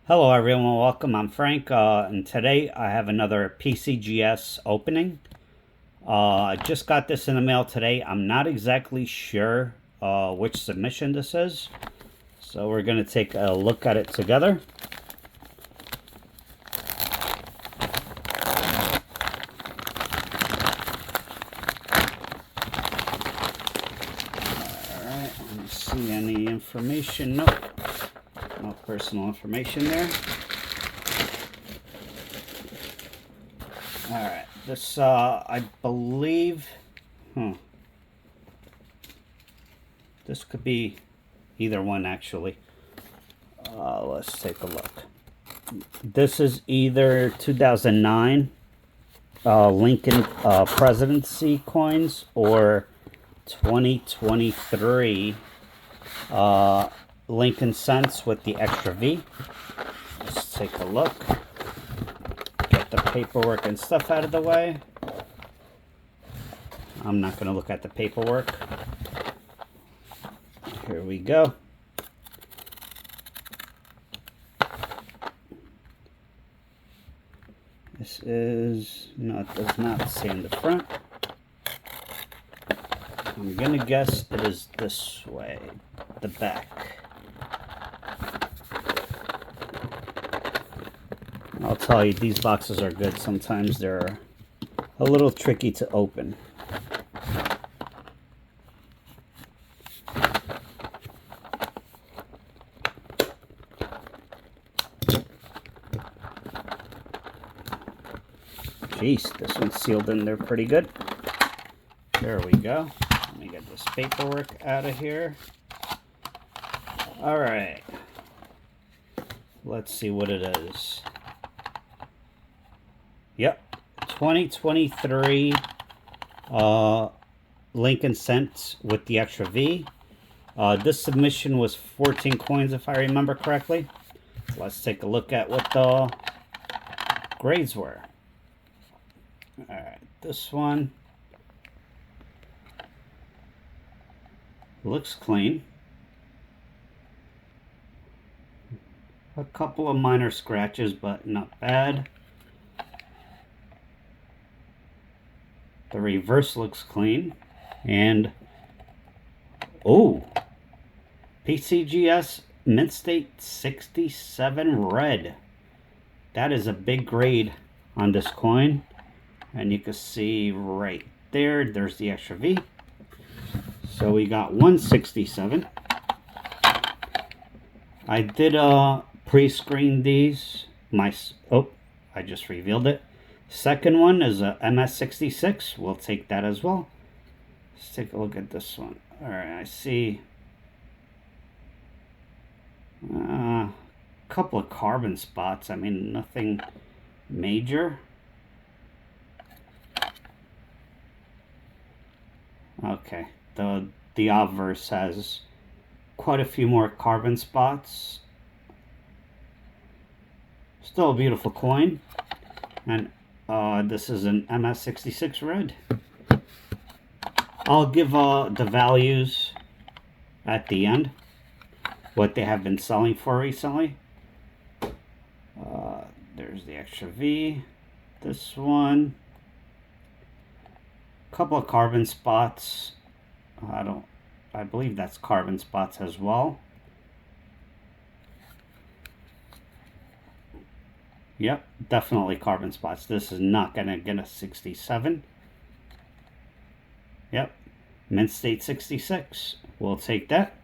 Hello everyone, welcome. I'm Frank, and today I have another PCGS opening. I just got this in the mail today. I'm not exactly sure which submission this is, so we're going to take a look at it together. Alright, let me see any information. Nope, no personal information there. Alright, this, I believe, this could be either one, actually. Let's take a look. This is either 2009 Lincoln presidency coins or 2023 Lincoln cents with the extra V. Let's take a look. Get the paperwork and stuff out of the way. I'm not going to look at the paperwork. Here we go. This is, no, it does not say in the front. I'm going to guess it is this way, the back. I'll tell you, these boxes are good. Sometimes they're a little tricky to open. Jeez, this one's sealed in there pretty good. There we go. Let me get this paperwork out of here. All right. Let's see what it is. Yep, 2023 Lincoln cents with the extra V. This submission was 14 coins, if I remember correctly. Let's take a look at what the grades were. All right, this one looks clean. A couple of minor scratches, but not bad. The reverse looks clean. And, oh, PCGS Mint State 67 red. That is a big grade on this coin. And you can see right there, there's the extra V. So we got 167. I did pre-screen these. I just revealed it. Second one is a MS66. We'll take that as well. Let's take a look at this one. All right, I see a couple of carbon spots. I mean, nothing major. Okay, the obverse has quite a few more carbon spots. Still a beautiful coin. And this is an MS66 red. I'll give the values at the end, what they have been selling for recently. There's the extra V. This one, couple of carbon spots. I believe that's carbon spots as well. Yep, definitely carbon spots. This is not going to get a 67. Yep, Mint State 66. We'll take that.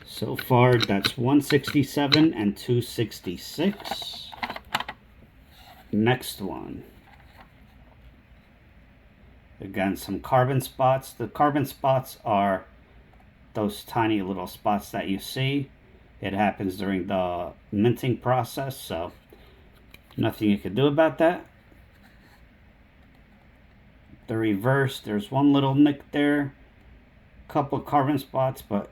So far, that's 167 and 266. Next one. Again, some carbon spots. The carbon spots are those tiny little spots that you see. It happens during the minting process, so nothing you can do about that. The reverse, there's one little nick there. Couple of carbon spots, but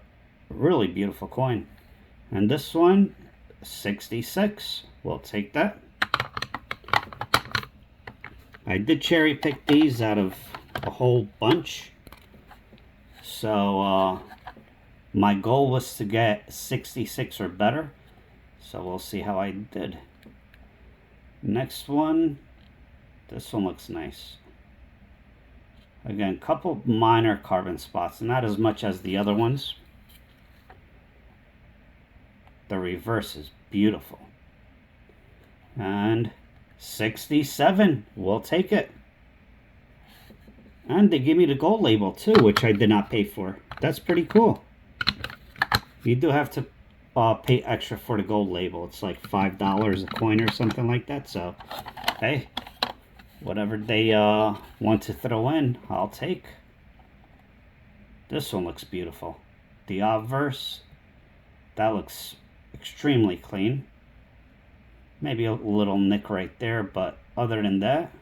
really beautiful coin. And this one, 66. We'll take that. I did cherry pick these out of a whole bunch. So my goal was to get 66 or better. So we'll see how I did. Next one. This one looks nice. Again, couple minor carbon spots, not as much as the other ones. The reverse is beautiful. And 67, we'll take it. And they give me the gold label too, which I did not pay for. That's pretty cool. You do have to pay extra for the gold label. It's like $5 a coin or something like that. So, hey, whatever they want to throw in, I'll take. This one looks beautiful. The obverse, that looks extremely clean. Maybe a little nick right there, but other than that,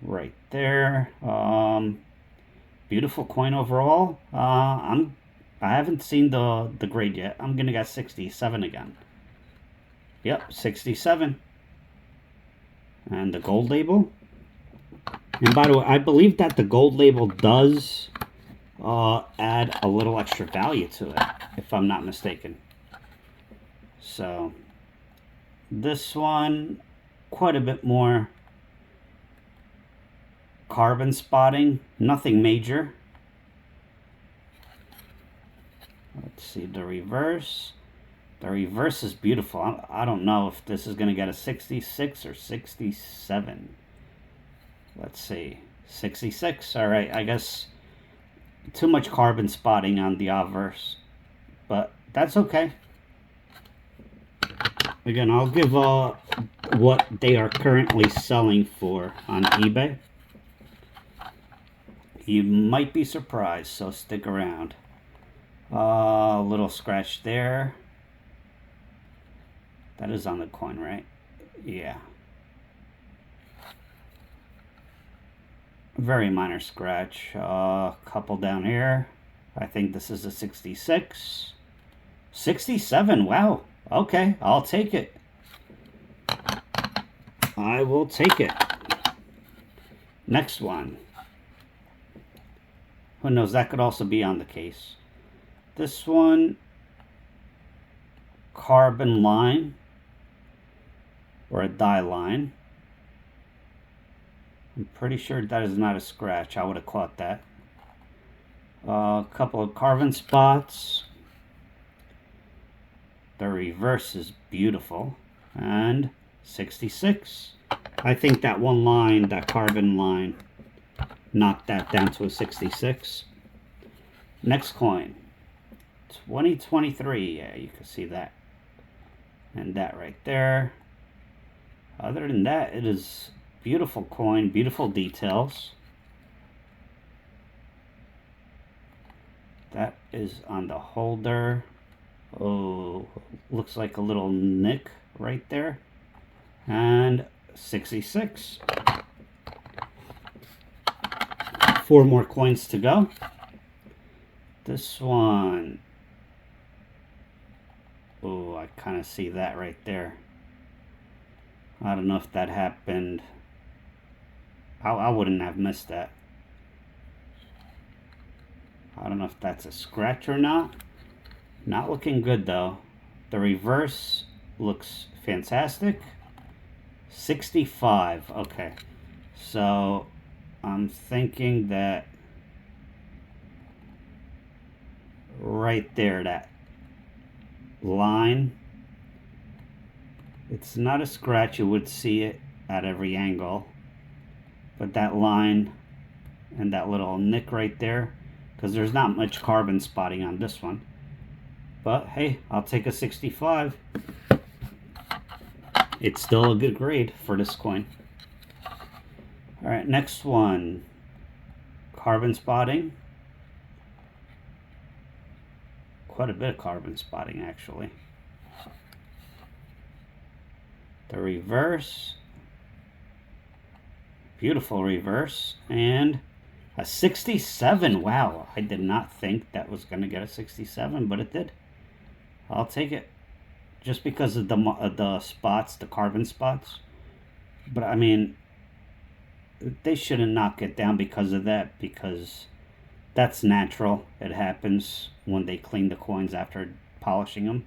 right there. Beautiful coin overall. I haven't seen the grade yet. I'm gonna get 67 again. Yep, 67. And the gold label. And by the way, I believe that the gold label does add a little extra value to it, if I'm not mistaken. So this one, quite a bit more carbon spotting, nothing major. Let's see the reverse. The reverse is beautiful. I don't know if this is going to get a 66 or 67. Let's see. 66. All right, I guess too much carbon spotting on the obverse, but that's okay. Again, I'll give what they are currently selling for on eBay. You might be surprised, so stick around. A little scratch there. That is on the coin, right? Yeah. Very minor scratch. Couple down here. I think this is a 66. 67, wow. Okay, I'll take it. I will take it. Next one. Who knows, that could also be on the case. This one, carbon line, or a die line. I'm pretty sure that is not a scratch. I would have caught that. A couple of carbon spots. The reverse is beautiful. And 66. I think that one line, that carbon line, knocked that down to a 66. Next coin. 2023. Yeah, you can see that. And that right there. Other than that, it is beautiful coin, beautiful details. That is on the holder. Oh, looks like a little nick right there. And 66. 4 more coins to go. This one. Oh, I kind of see that right there. I don't know if that happened. I wouldn't have missed that. I don't know if that's a scratch or not. Not looking good though. The reverse looks fantastic. 65. Okay. So I'm thinking that right there, that line, it's not a scratch. You would see it at every angle. But that line and that little nick right there, because there's not much carbon spotting on this one. But hey, I'll take a 65. It's still a good grade for this coin. All right, next one. Carbon spotting. Quite a bit of carbon spotting, actually. The reverse. Beautiful reverse. And a 67. Wow, I did not think that was going to get a 67, but it did. I'll take it. Just because of the spots, the carbon spots. But I mean, they shouldn't knock it down because of that, because That's natural. It happens when they clean the coins after polishing them.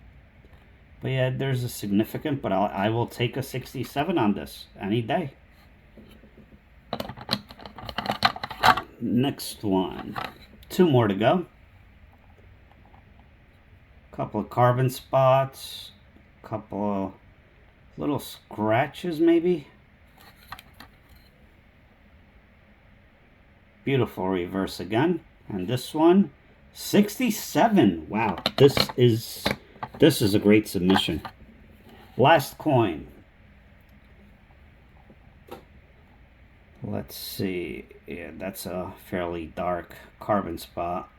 But yeah, there's a significant, but I will take a 67 on this any day. Next one. Two more to go. Couple of carbon spots. Couple of little scratches maybe. Beautiful reverse again. And this one, 67. Wow, this is a great submission. Last coin. Let's see. Yeah, that's a fairly dark carbon spot.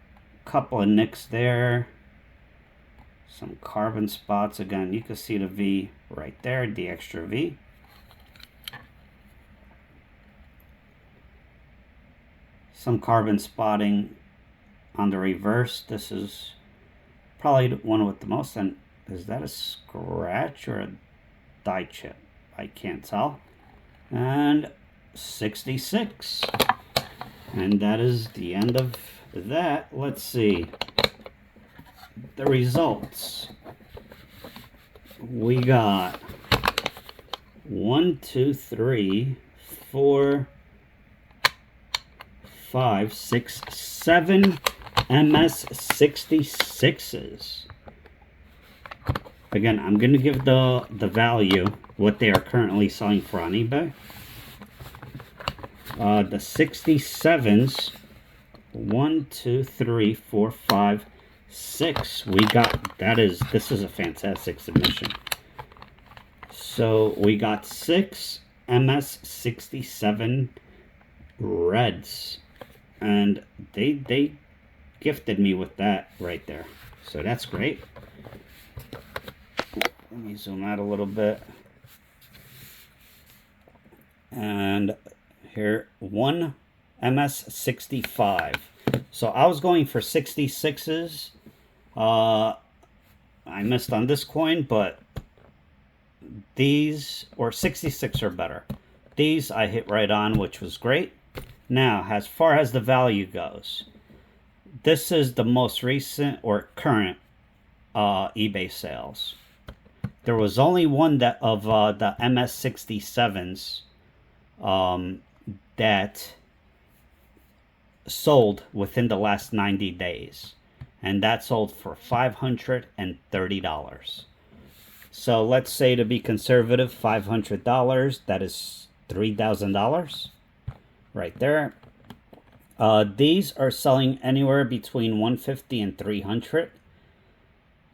Couple of nicks there. Some carbon spots again. You can see the V right there, the extra V. Some carbon spotting on the reverse. This is probably the one with the most. And is that a scratch or a die chip? I can't tell. And 66. And that is the end of that. Let's see the results. We got 1, 2, 3, 4, 5, 6, 7 MS66s. Again, I'm going to give the value, what they are currently selling for on eBay. The 67s, 1, 2, 3, 4, 5, 6. We got, this is a fantastic submission. So we got 6 MS67 reds. And they gifted me with that right there. So that's great. Let me zoom out a little bit. And here, 1 MS65. So I was going for 66s. I missed on this coin, but these, or 66 are better. These I hit right on, which was great. Now, as far as the value goes, this is the most recent or current eBay sales. There was only one that of the MS67s that sold within the last 90 days. And that sold for $530. So let's say, to be conservative, $500. That is $3,000 right there. These are selling anywhere between $150 and $300.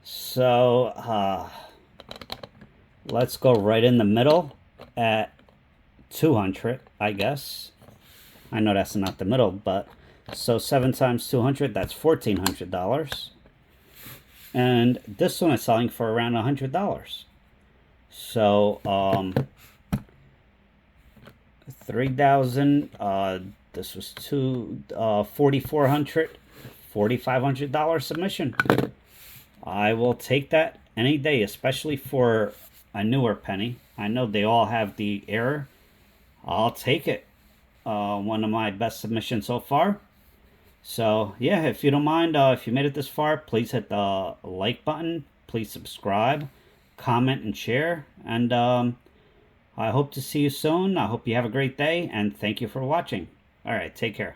So let's go right in the middle at $200, I guess. I know that's not the middle, but so 7 times 200, that's $1,400. And this one is selling for around $100. So 3,000. This was $4,400, $4,500 submission. I will take that any day, especially for a newer penny. I know they all have the error. I'll take it. One of my best submissions so far. So yeah, if you don't mind, if you made it this far, please hit the like button. Please subscribe, comment, and share. And I hope to see you soon. I hope you have a great day, and thank you for watching. All right, take care.